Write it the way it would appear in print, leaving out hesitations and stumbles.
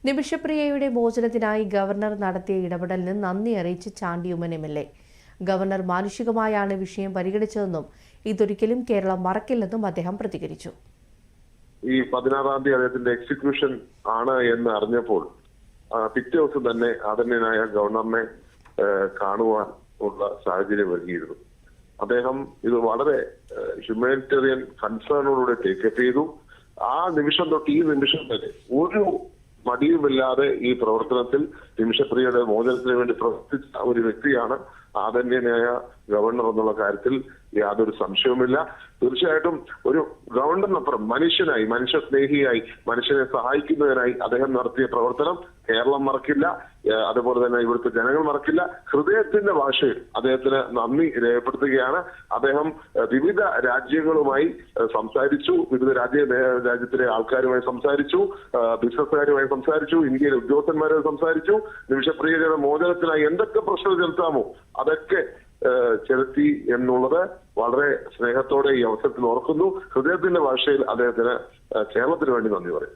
നിമിഷപ്രിയയുടെ മോചനത്തിനായി ഗവർണർ നടത്തിയ ഇടപെടലിന് നന്ദി അറിയിച്ച് ചാണ്ടി ഉമ്മൻ MLA. ഗവർണർ മാനുഷികമായാണ് വിഷയം പരിഗണിച്ചതെന്നും ഇതൊരിക്കലും കേരളം മറക്കില്ലെന്നും അദ്ദേഹം പ്രതികരിച്ചു. ഈ 16-ാം തീയതി അദ്ദേഹത്തിന്റെ എക്സിക്യൂഷൻ ആണ് എന്ന് അറിഞ്ഞപ്പോൾ പിറ്റേ ദിവസം തന്നെ ആദരണീയനായ ഗവർണറിനെ കാണുവാൻ ഉള്ള സാഹചര്യം ഒരുങ്ങിയിരുന്നു. അദ്ദേഹം ഇത് വളരെ ഹ്യൂമാനിറ്റേറിയൻ കൺസേണോടുകൂടെ ടേക്കപ്പ് ചെയ്തു. ആ നിമിഷം തൊട്ട് ഈ നിമിഷം വരെ ഒരു മടിയുമില്ലാതെ ഈ പ്രവർത്തനത്തിൽ നിമിഷപ്രിയയുടെ മോചനത്തിന് വേണ്ടി പ്രവർത്തിച്ച ഒരു വ്യക്തിയാണ് ആദരണീയനായ ഗവർണർ എന്നുള്ള കാര്യത്തിൽ യാതൊരു സംശയവുമില്ല. തീർച്ചയായിട്ടും ഒരു ഗവർണറിനപ്പുറം മനുഷ്യനായി, മനുഷ്യസ്നേഹിയായി, മനുഷ്യനെ സഹായിക്കുന്നതിനായി അദ്ദേഹം നടത്തിയ പ്രവർത്തനം കേരളം മറക്കില്ല. അതുപോലെ തന്നെ ഇവിടുത്തെ ജനങ്ങൾ മറക്കില്ല. ഹൃദയത്തിന്റെ ഭാഷയിൽ അദ്ദേഹത്തിന് നന്ദി രേഖപ്പെടുത്തുകയാണ്. അദ്ദേഹം വിവിധ രാജ്യങ്ങളുമായി സംസാരിച്ചു, വിവിധ രാജ്യത്തിലെ ആൾക്കാരുമായി സംസാരിച്ചു, ബിസിനസ്സുകാരുമായി സംസാരിച്ചു, ഇന്ത്യയിലെ ഉദ്യോഗസ്ഥന്മാരുമായി സംസാരിച്ചു. നിമിഷപ്രിയയുടെ മോചനത്തിനായി എന്തൊക്കെ പ്രശ്നം ചെലുത്താമോ അതൊക്കെ ചെലുത്തി എന്നുള്ളത് വളരെ സ്നേഹത്തോടെ ഈ അവസരത്തിൽ ഓർക്കുന്നു. ഹൃദയത്തിന്റെ ഭാഷയിൽ അദ്ദേഹത്തിന് കേരളത്തിന് വേണ്ടി നന്ദി പറയും.